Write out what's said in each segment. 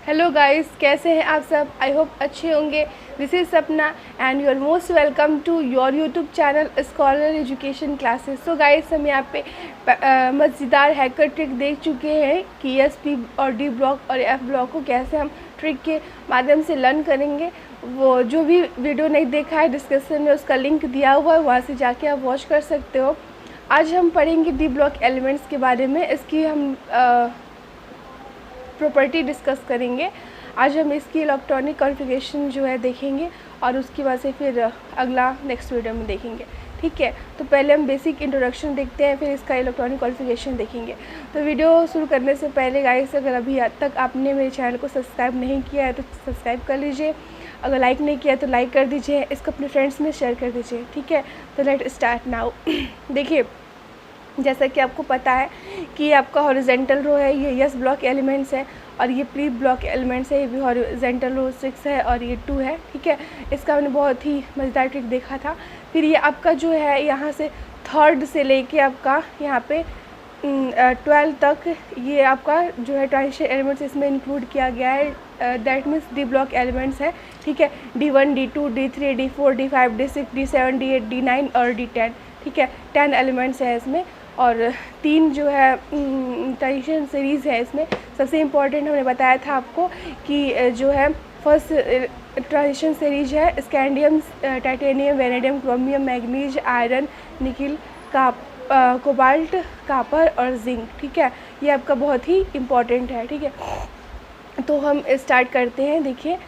Hello guys, कैसे हैं आप सब। आई होप अच्छे होंगे। This is Sapna and you are most welcome to your YouTube channel Scholar Education Classes. So guys, हम यहाँ पे मज़ेदार हैकर ट्रिक देख चुके हैं कि एस पी और डी ब्लॉक और एफ ब्लॉक को कैसे हम ट्रिक के माध्यम से लर्न करेंगे। वो जो भी वीडियो नहीं देखा है, डिस्क्रिप्शन में उसका लिंक दिया हुआ है, वहाँ से जाके आप वॉच कर सकते हो। आज हम पढ़ेंगे डी ब्लॉक एलिमेंट्स के बारे में। इसकी हम प्रॉपर्टी डिस्कस करेंगे। आज हम इसकी इलेक्ट्रॉनिक कॉन्फ़िगरेशन जो है देखेंगे और उसके बाद से फिर अगला नेक्स्ट वीडियो में देखेंगे। ठीक है, तो पहले हम बेसिक इंट्रोडक्शन देखते हैं, फिर इसका इलेक्ट्रॉनिक कॉन्फ़िगरेशन देखेंगे। तो वीडियो शुरू करने से पहले गाइस, अगर अभी तक आपने मेरे चैनल को सब्सक्राइब नहीं किया है तो सब्सक्राइब कर लीजिए। अगर लाइक नहीं किया तो लाइक कर दीजिए, इसको अपने फ्रेंड्स में शेयर कर दीजिए। ठीक है, तो लेट स्टार्ट नाउ। देखिए, जैसा कि आपको पता है कि आपका हॉरिजेंटल रो है, ये यस ब्लॉक एलिमेंट्स है, और ये प्री ब्लॉक एलिमेंट्स है। ये भी हॉरिजेंटल रो 6 है और ये 2 है। ठीक है, इसका हमने बहुत ही मज़ेदार ट्रिक देखा था। फिर ये आपका जो है यहाँ से थर्ड से लेके आपका यहाँ पे 12 तक ये आपका जो है ट्रांजिशन एलिमेंट्स इसमें इंक्लूड किया गया है। That means D block elements है। ठीक है, D1, D2, D3, D4, D5, D6, D7, D8, D9 और D10। ठीक है, 10 एलिमेंट्स है इसमें, और 3 जो है ट्रांजिशन सीरीज़ है इसमें। सबसे इम्पॉर्टेंट हमने बताया था आपको कि जो है फर्स्ट ट्रांजिशन सीरीज है scandium, titanium, vanadium, chromium, manganese, iron, nickel, cobalt, copper और जिंक। ठीक है, ये आपका बहुत ही इम्पॉर्टेंट है। ठीक है, तो हम स्टार्ट करते हैं। देखिए,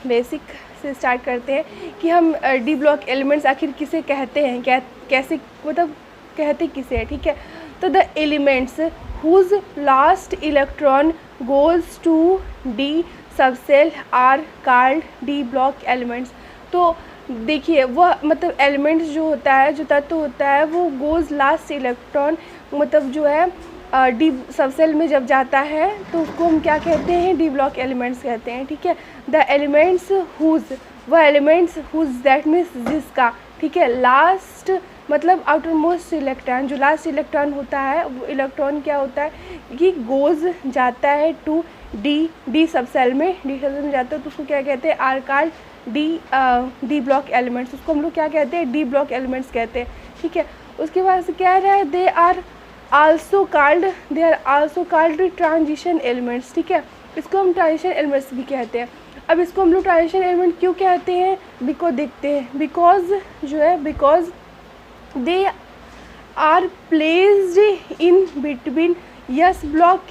बेसिक से स्टार्ट करते हैं कि हम डी ब्लॉक एलिमेंट्स आखिर किसे कहते हैं, कैसे मतलब कहते किसे है। ठीक है, तो the elements whose last electron goes to d subshell are called d block elements. तो देखिए, वह मतलब एलिमेंट्स जो होता है, जो तत्व होता है, वो गोज़ लास्ट इलेक्ट्रॉन मतलब जो है डी सबसेल में जब जाता है तो उसको हम क्या कहते हैं, डी ब्लॉक एलिमेंट्स कहते हैं। ठीक है, द एलिमेंट्स हुज, वह एलिमेंट्स हुज दैट मीन्स जिसका, ठीक है, लास्ट मतलब आउटर मोस्ट इलेक्ट्रॉन, जो लास्ट इलेक्ट्रॉन होता है वो इलेक्ट्रॉन क्या होता है कि गोज़ जाता है टू डी सबसेल में, डी सबसेल में जाता है तो उसको क्या कहते हैं, are called d block elements. उसको हम लोग क्या कहते हैं, डी ब्लॉक एलिमेंट्स कहते हैं। ठीक है, उसके बाद से क्या रहा है, they are also called transition elements. ठीक है, इसको हम ट्रांजिशन एलिमेंट्स भी कहते हैं। अब इसको हम लोग ट्रांजिशन एलिमेंट क्यों कहते हैं, बिकॉज जो है because they are placed in between s block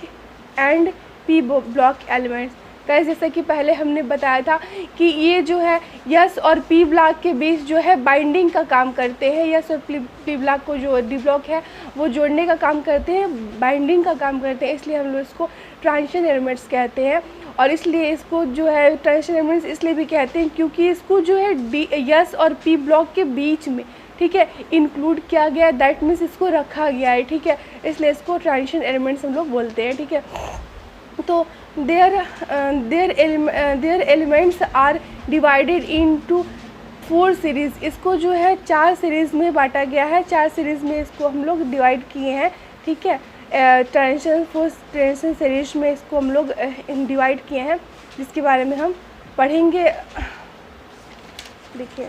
and p block elements. Guys, जैसा कि पहले हमने बताया था कि ये जो है यस और पी ब्लॉक के बीच जो है बाइंडिंग का काम करते हैं। यस और पी ब्लॉक को जो डी ब्लॉक है वो जोड़ने का काम करते हैं, बाइंडिंग का काम करते हैं, इसलिए हम लोग इसको ट्रांजिशन एलिमेंट्स कहते हैं। और इसलिए इसको जो है ट्रांजिशन एलिमेंट्स इसलिए भी कहते हैं क्योंकि इसको जो है यस और पी ब्लॉक के बीच में, ठीक है, इंक्लूड किया गया है। दैट मीन्स इसको रखा गया है। ठीक है, इसलिए इसको ट्रांजिशन एलिमेंट्स हम लोग बोलते हैं। ठीक है, तो their elements are divided into 4 series. इसको जो है 4 सीरीज़ में बांटा गया है, 4 सीरीज़ में इसको हम लोग डिवाइड किए हैं। ठीक है, ट्रांजिशन सीरीज में इसको हम लोग डिवाइड किए हैं, जिसके बारे में हम पढ़ेंगे। देखिए,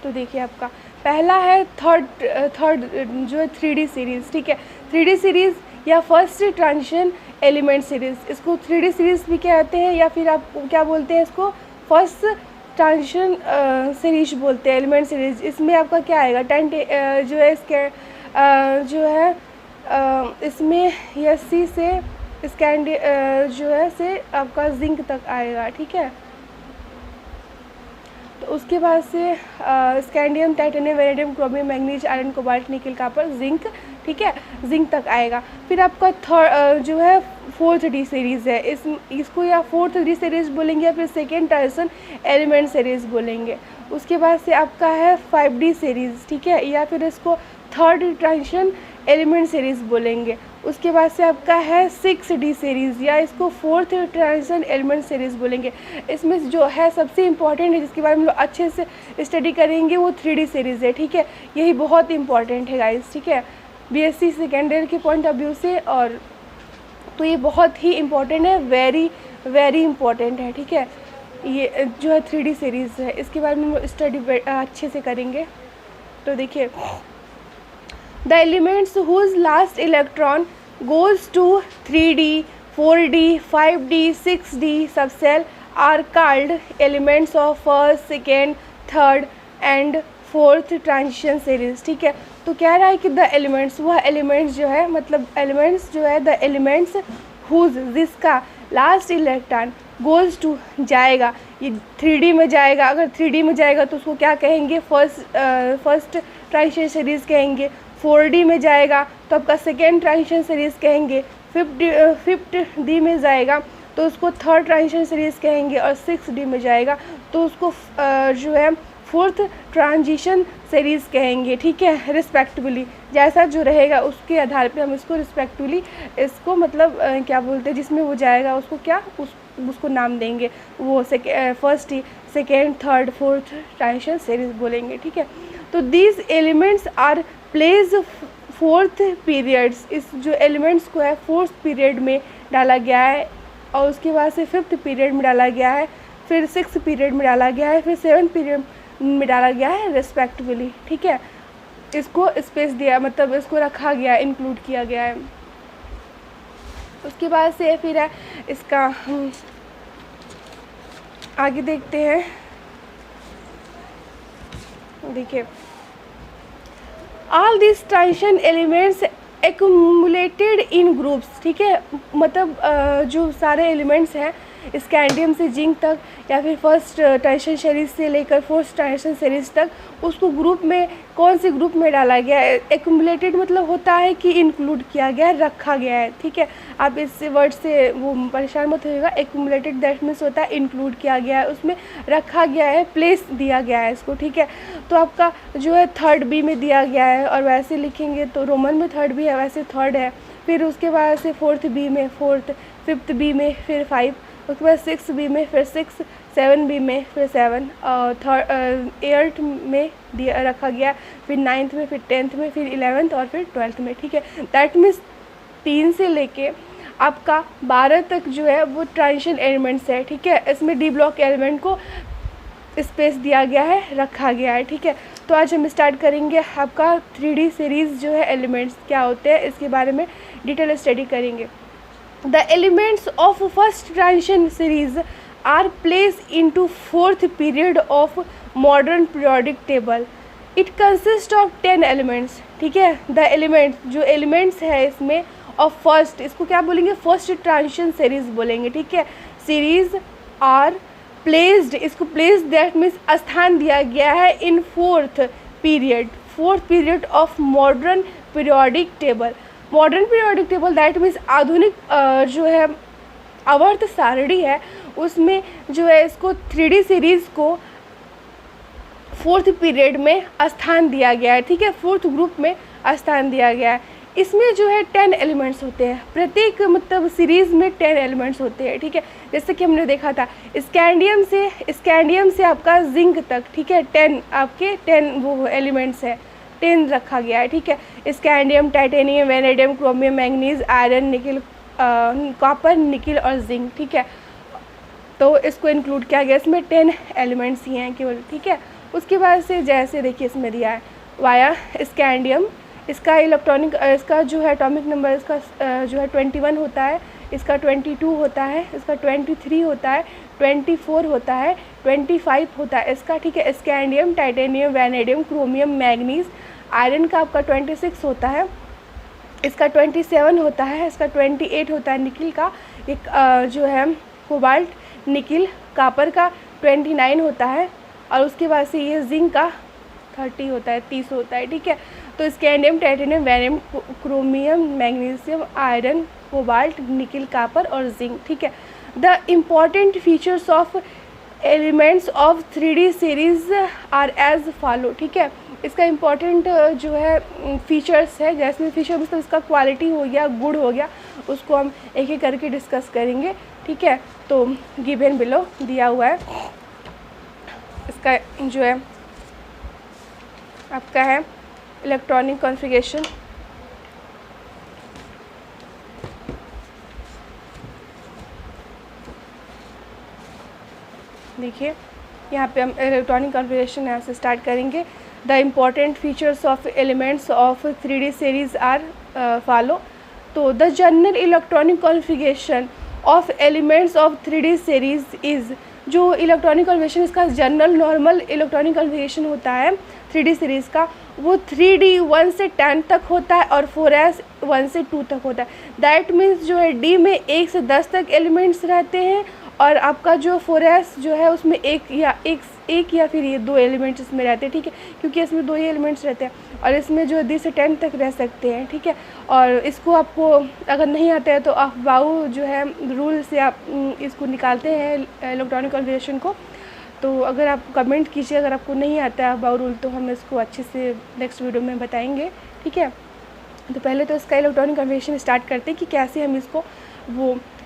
तो देखिए आपका पहला है थर्ड जो है 3D सीरीज़। ठीक है, 3D सीरीज़ या फर्स्ट ट्रांजिशन एलिमेंट सीरीज़, इसको 3D सीरीज़ भी कहते हैं, या फिर आप क्या बोलते हैं, इसको फर्स्ट ट्रांजिशन सीरीज बोलते हैं, एलिमेंट सीरीज। इसमें आपका क्या आएगा, 10 जो है इसके जो है इसमें यस से स्कैंड जो है से आपका जिंक तक आएगा। ठीक है, तो उसके बाद से scandium, titanium, vanadium, chromium, manganese, iron, cobalt, nickel, copper, zinc. ठीक है, जिंक तक आएगा। फिर आपका जो है 4th डी सीरीज़ है, इसको या 4th डी सीरीज़ बोलेंगे या फिर सेकेंड ट्रांजिशन एलिमेंट सीरीज़ बोलेंगे। उसके बाद से आपका है 5D सीरीज़। ठीक है, या फिर इसको 3rd ट्रांजिशन एलिमेंट सीरीज़ बोलेंगे। उसके बाद से आपका है 6D सीरीज़, या इसको 4th ट्रांजिशन एलिमेंट सीरीज़ बोलेंगे। इसमें जो है सबसे इम्पॉर्टेंट है, जिसके बारे में हम लोग अच्छे से स्टडी करेंगे, वो 3D सीरीज़ है। ठीक है, यही बहुत इंपॉर्टेंट है गाइस। ठीक है, बीएससी सेकेंड ईयर के पॉइंट ऑफ व्यू से। और तो ये बहुत ही इम्पोर्टेंट है, वेरी वेरी इम्पोर्टेंट है, ठीक है। ये जो है 3D सीरीज़ है, इसके बारे में स्टडी अच्छे से करेंगे। तो देखिए, the elements whose last electron goes to 3D 4D 5D 6D subshell are called elements of first second third and fourth transition series, ठीक है। तो कह रहा है कि द एलिमेंट्स, वह एलिमेंट्स जो है, मतलब एलिमेंट्स जो है, द एलिमेंट्स हुज, जिसका लास्ट इलेक्ट्रॉन गोज़ टू जाएगा, ये 3D में जाएगा। अगर 3D में जाएगा तो उसको क्या कहेंगे, फर्स्ट ट्रांजिशन सीरीज़ कहेंगे। 4D में जाएगा तो आपका सेकेंड ट्रांजिशन सीरीज़ कहेंगे। 5D में जाएगा तो उसको थर्ड ट्रांजिशन सीरीज़ कहेंगे। और 6D में जाएगा तो उसको जो है फोर्थ ट्रांजिशन सीरीज़ कहेंगे, ठीक है। रिस्पेक्टिवली जैसा जो रहेगा उसके आधार पे हम इसको रिस्पेक्टिवली इसको मतलब क्या बोलते हैं, जिसमें वो जाएगा उसको क्या उसको नाम देंगे, वो first second third fourth transition series बोलेंगे, ठीक है। तो these elements are place fourth periods, इस जो एलिमेंट्स को है फोर्थ पीरियड में डाला गया है, और उसके बाद से 5th पीरियड में डाला गया है, फिर 6th पीरियड में डाला गया है, फिर 7th पीरियड में डाला गया है रिस्पेक्टिवली, ठीक है। इसको स्पेस दिया, मतलब इसको रखा गया, इंक्लूड किया गया है। उसके बाद से फिर है इसका आगे देखते हैं। देखिए, all this transition elements accumulated in groups, ठीक है। मतलब जो सारे एलिमेंट्स हैं स्कैंडियम से जिंक तक, या फिर फर्स्ट ट्रांजिशन सीरीज से लेकर फोर्थ ट्रांजिशन सीरीज तक, उसको ग्रुप में, कौन से ग्रुप में डाला गया है। एक्यूमुलेटेड मतलब होता है कि इंक्लूड किया गया है, रखा गया है, ठीक है। आप इस वर्ड से वो परेशान मत होइएगा। एक्यूमुलेटेड दैट मीन्स होता है इंक्लूड किया गया है, उसमें रखा गया है, प्लेस दिया गया है इसको, ठीक है। तो आपका जो है 3rd B में दिया गया है, और वैसे लिखेंगे तो रोमन में 3rd B है, वैसे 3rd है। फिर उसके बाद से 4th B में 4th, 5th B में फिर 5, उसके बाद 6th B में फिर 6, 7 B में फिर 7, और 8th में दिया रखा गया, फिर 9th में, फिर 10th में, फिर 11th और फिर 12th में, ठीक है। दैट मीन्स 3 से लेके आपका 12 तक जो है वो ट्रांजिशन एलिमेंट्स है, ठीक है। इसमें डी ब्लॉक एलिमेंट को स्पेस दिया गया है, रखा गया है, ठीक है। तो आज हम स्टार्ट करेंगे आपका 3D सीरीज़ जो है एलिमेंट्स क्या होते हैं इसके बारे में डिटेल स्टडी करेंगे। The elements of first transition series are place into 4th period of modern periodic table. It consist of 10 elements, ठीक है। द एलिमेंट्स, जो एलिमेंट्स है इसमें ऑफ फर्स्ट, इसको क्या बोलेंगे, फर्स्ट ट्रांजिशन सीरीज बोलेंगे, ठीक है। सीरीज आर प्लेस्ड, इसको प्लेस दैट मीन्स स्थान दिया गया है इन 4th period of modern periodic table. Modern periodic table that means आधुनिक जो है आवर्त सारणी है, उसमें जो है इसको 3D सीरीज़ को 4th पीरियड में स्थान दिया गया है, ठीक है। 4th ग्रुप में स्थान दिया गया है। इसमें जो है 10 एलिमेंट्स होते हैं, प्रत्येक मतलब सीरीज़ में 10 एलिमेंट्स होते हैं, ठीक है। जैसे कि हमने देखा था स्कैंडियम से आपका जिंक तक, ठीक है। 10 आपके 10 वो एलिमेंट्स है, 10 रखा गया है, ठीक है। Scandium, titanium, vanadium, chromium, manganese, iron, nickel, copper, nickel और जिंक, ठीक है। तो इसको इंक्लूड किया गया, इसमें 10 एलिमेंट्स ही हैं केवल, ठीक है। उसके बाद से जैसे देखिए इसमें दिया है वाया स्कैंडियम, इसका इलेक्ट्रॉनिक, इसका जो है एटॉमिक नंबर इसका जो है 21 होता है, इसका 22 होता है, इसका 23 होता है, 24 होता है, 25 होता है इसका, ठीक है। Scandium, titanium, vanadium, chromium, manganese, iron का आपका 26 होता है, इसका 27 होता है, इसका 28 होता है निकिल का, एक जो है कोबाल्ट, निकिल, कापर का 29 होता है, और उसके बाद से ये जिंक का 30 होता है, 30 होता है, ठीक है। तो scandium, titanium, vanadium, chromium, magnesium, iron, cobalt, nickel, copper और जिंक, ठीक है। The important features of elements of 3D series are as follow, ठीक है। इसका इम्पॉर्टेंट जो है फीचर्स है, जैसे फीचर मतलब इसका क्वालिटी हो गया, गुड हो गया, उसको हम एक एक करके डिस्कस करेंगे, ठीक है। तो गिवन बिलो दिया हुआ है, इसका जो है आपका है इलेक्ट्रॉनिक कॉन्फ़िगरेशन, देखिए यहाँ पे हम इलेक्ट्रॉनिक कॉन्फ़िगरेशन यहाँ से स्टार्ट करेंगे। The important features of elements of 3D series are follow. तो the general electronic configuration of elements of 3D series is, जो इलेक्ट्रॉनिक कॉन्फ़िगरेशन इसका जनरल नॉर्मल इलेक्ट्रॉनिक कॉन्फ़िगरेशन होता है 3D सीरीज़ का, वो 3D 1 से 10 तक होता है और 4S 1 से 2 तक होता है। दैट मीन्स जो है D में 1 से 10 तक एलिमेंट्स रहते हैं और आपका जो 4S जो है उसमें एक या फिर ये 2 एलिमेंट्स इसमें रहते हैं, ठीक है, क्योंकि इसमें 2 ही एलिमेंट्स रहते हैं और इसमें जो 10 से 10 तक रह सकते हैं, ठीक है। और इसको आपको अगर नहीं आता है तो अफबाऊ जो है रूल से आप इसको निकालते हैं इलेक्ट्रॉनिक कॉन्फ़िगरेशन को। तो अगर आप कमेंट कीजिए अगर आपको नहीं आता है अफबाऊ रूल, तो हम इसको अच्छे से नेक्स्ट वीडियो में बताएंगे, ठीक है। तो पहले तो इसका इलेक्ट्रॉनिक कॉन्फ़िगरेशन स्टार्ट करते हैं कि कैसे हम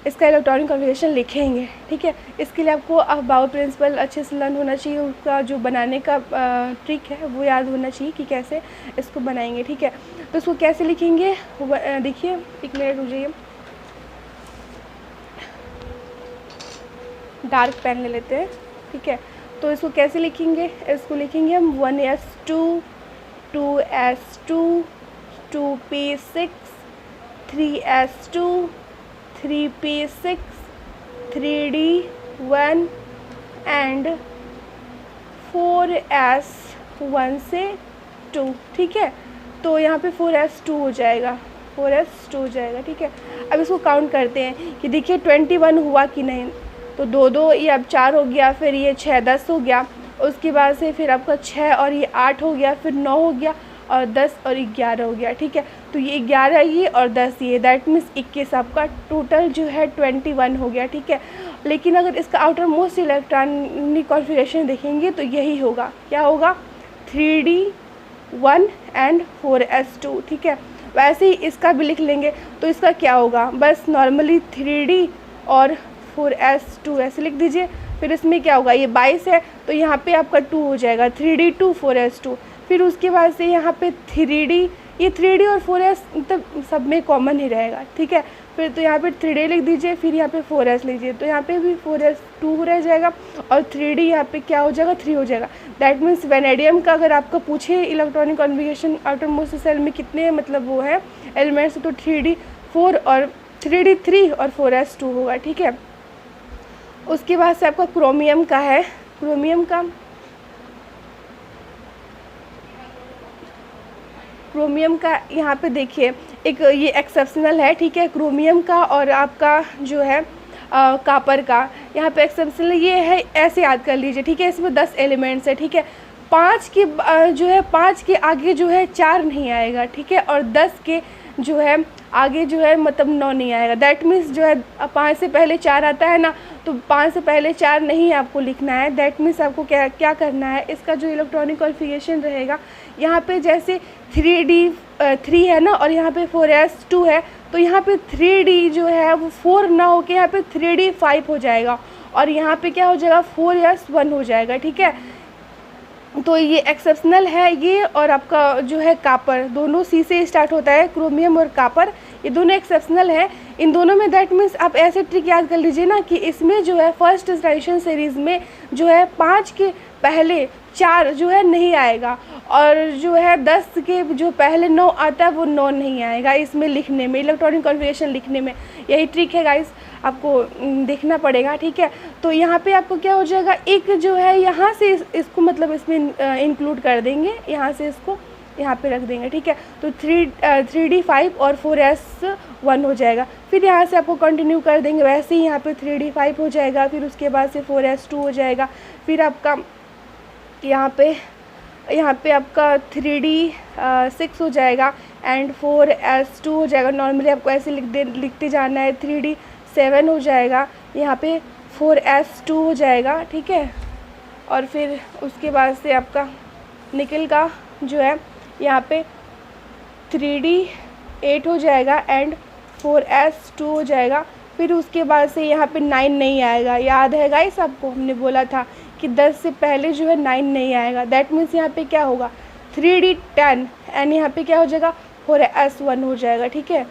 इसका इलेक्ट्रॉनिक कॉन्फ़िगरेशन लिखेंगे, ठीक है। इसके लिए आपको अफबाऊ प्रिंसिपल अच्छे से लर्न होना चाहिए, उसका जो बनाने का ट्रिक है वो याद होना चाहिए कि कैसे इसको बनाएंगे, ठीक है। तो इसको कैसे लिखेंगे देखिए, एक मिनट रुकिए, डार्क पेन ले लेते हैं, ठीक है। तो इसको कैसे लिखेंगे, इसको लिखेंगे हम 1s2 2s2 2p6 3s2 3p6 3d1 and 4s 1 से 2, ठीक है। तो यहाँ पे 4s2 हो जाएगा, 4s2 हो जाएगा, ठीक है। अब इसको काउंट करते हैं कि देखिए 21 हुआ कि नहीं, तो 2 2 ये अब 4 हो गया, फिर ये 6 10 हो गया, उसके बाद से फिर आपका 6 और ये 8 हो गया, फिर 9 हो गया और 10 और 11 हो गया, ठीक है। तो ये 11 ये और 10 ये, दैट मीन्स 21 आपका टोटल जो है 21 हो गया, ठीक है। लेकिन अगर इसका आउटर मोस्ट इलेक्ट्रॉनिक कॉन्फ़िगरेशन देखेंगे तो यही होगा, क्या होगा, 3d1 एंड 4s2, ठीक है। वैसे ही इसका भी लिख लेंगे तो इसका क्या होगा, बस नॉर्मली 3d और 4s2 ऐसे लिख दीजिए। फिर इसमें क्या होगा, ये 22 है तो यहाँ पे आपका 2 हो जाएगा, 3d2 4s2। फिर उसके बाद से यहाँ पे 3d, ये 3d और 4s मतलब सब में कॉमन ही रहेगा, ठीक है। फिर तो यहाँ पे 3d लिख दीजिए, फिर यहाँ पे 4s लीजिए, तो यहाँ पे भी 4s 2 रह जाएगा और 3d यहाँ पे क्या हो जाएगा, 3 हो जाएगा। दैट मीन्स वेनेडियम का अगर आपको पूछे electronic configuration outermost shell में कितने मतलब वो है एलिमेंट्स, तो 3d 4 और 3d 3 और 4s 2 होगा, ठीक है। उसके बाद से आपका क्रोमियम का है, क्रोमियम का यहाँ पे देखिए एक ये एक्सेप्शनल है, ठीक है, क्रोमियम का और आपका जो है कापर का यहाँ पे एक्सेप्शनल ये है, ऐसे याद कर लीजिए, ठीक है। इसमें 10 एलिमेंट्स है, ठीक है। 5 के जो है 5 के आगे जो है 4 नहीं आएगा, ठीक है, और 10 के जो है आगे जो है मतलब 9 नहीं आएगा। दैट मीन्स जो है 5 से पहले 4 आता है ना, तो 5 से पहले 4 नहीं आपको लिखना है। दैट मीन्स आपको क्या करना है, इसका जो इलेक्ट्रॉनिक कॉन्फ़िगरेशन रहेगा यहाँ पे जैसे 3d3 है ना और यहाँ पे 4s2 है, तो यहाँ पे 3d जो है वो 4 ना होके यहाँ पे 3d5 हो जाएगा और यहाँ पे क्या हो जाएगा, 4s1 हो जाएगा, ठीक है। तो ये एक्सेप्शनल है ये, और आपका जो है कापर, दोनों सी से स्टार्ट होता है, क्रोमियम और कापर, ये दोनों एक्सेप्शनल है इन दोनों में। दैट मीन्स आप ऐसे ट्रिक याद कर लीजिए ना कि इसमें जो है फर्स्ट जनरेशन सीरीज़ में जो है 5 के पहले 4 जो है नहीं आएगा और जो है 10 के जो पहले 9 आता है वो 9 नहीं आएगा इसमें लिखने में, इलेक्ट्रॉनिक कॉन्फ़िगरेशन लिखने में। यही ट्रिक है गाइस, आपको देखना पड़ेगा, ठीक है। तो यहाँ पे आपको क्या हो जाएगा, एक जो है यहाँ से इसको मतलब इसमें इंक्लूड कर देंगे, यहाँ से इसको यहाँ पे रख देंगे, ठीक है। तो 3d5 और 4s1 हो जाएगा। फिर यहाँ से आपको कंटिन्यू कर देंगे वैसे ही, यहाँ पे 3d5 हो जाएगा, फिर उसके बाद से 4s2 हो जाएगा, फिर आपका यहाँ पे आपका 3d6 हो जाएगा एंड 4s2 हो जाएगा। नॉर्मली आपको ऐसे लिखते जाना है। 3d7 हो जाएगा, यहाँ पे 4s2 हो जाएगा, ठीक है। और फिर उसके बाद से आपका निकल का जो है यहाँ पे 3d8 हो जाएगा एंड 4s2 हो जाएगा। फिर उसके बाद से यहाँ पे 9 नहीं आएगा, याद है गाइस आपको, हमने बोला था कि 10 से पहले जो है 9 नहीं आएगा। दैट मीन्स यहाँ पे क्या होगा, 3d10 एंड यहाँ पे क्या हो जाएगा, 4s1 हो जाएगा, ठीक है।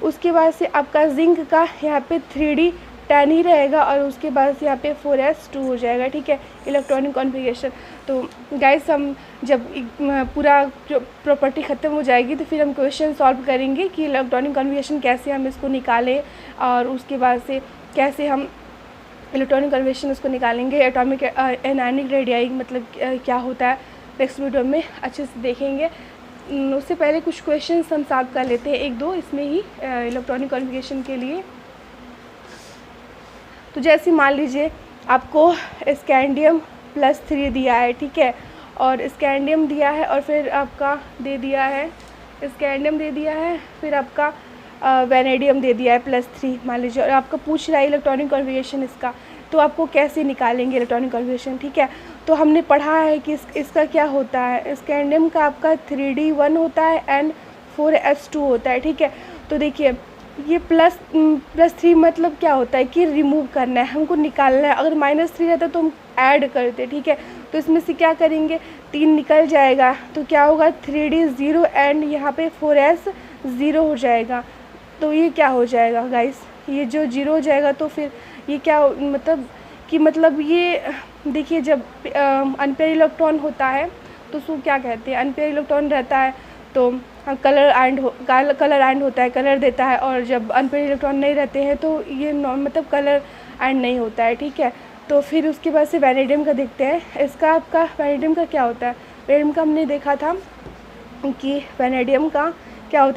उसके बाद से आपका जिंक का यहाँ पे 3D 10 ही रहेगा और उसके बाद से यहाँ पे 4s2 हो जाएगा, ठीक है, इलेक्ट्रॉनिक कॉन्फ़िगरेशन। तो गाइस हम जब पूरा जो प्रॉपर्टी ख़त्म हो जाएगी तो फिर हम क्वेश्चन सॉल्व करेंगे कि इलेक्ट्रॉनिक कॉन्फ़िगरेशन कैसे हम इसको निकालें और उसके बाद से कैसे हम इलेक्ट्रॉनिक कन्फर्मेशन उसको निकालेंगे, एटॉमिक एनायनिक रेडियाई मतलब क्या होता है, नेक्स्ट वीडियो में अच्छे से देखेंगे। उससे पहले कुछ क्वेश्चंस हम सॉल्व कर लेते हैं, एक दो इसमें ही इलेक्ट्रॉनिक कॉन्फ़िगरेशन के लिए। तो जैसे मान लीजिए आपको स्कैंडियम +3 दिया है, ठीक है, और स्कैंडियम दिया है और फिर आपका दे दिया है स्कैंडियम दे दिया है, फिर आपका वैनेडियम दे दिया है +3 मान लीजिए, और आपका पूछ रहा है इलेक्ट्रॉनिक कॉन्फ़िगरेशन इसका, तो आपको कैसे निकालेंगे इलेक्ट्रॉनिक कॉन्फ़िगरेशन, ठीक है। तो हमने पढ़ा है कि इसका क्या होता है, स्कैंडियम का आपका 3D1 होता है एंड 4s2 होता है, ठीक है। तो देखिए ये +3 मतलब क्या होता है कि रिमूव करना है, हमको निकालना है। अगर -3 रहता तो हम ऐड करते, ठीक है। तो इसमें से क्या करेंगे, 3 निकल जाएगा तो क्या होगा 3D 0 एंड यहाँ पे 4s 0 हो जाएगा। तो ये क्या हो जाएगा गाइस, ये जो 0 हो जाएगा तो फिर ये क्या मतलब ये देखिए जब अनपेयर इलेक्ट्रॉन होता है तो उसको क्या कहते हैं, अनपेयर इलेक्ट्रॉन रहता है तो कलर एंड होता है, कलर देता है, और जब अनपेयर इलेक्ट्रॉन नहीं रहते हैं तो ये मतलब कलर एंड नहीं होता है, ठीक है। तो फिर उसके बाद से वैनेडियम का देखते हैं, इसका आपका वैनेडियम का क्या होता है। वैनेडियम का हमने देखा था कि वैनेडियम का क्या होता है,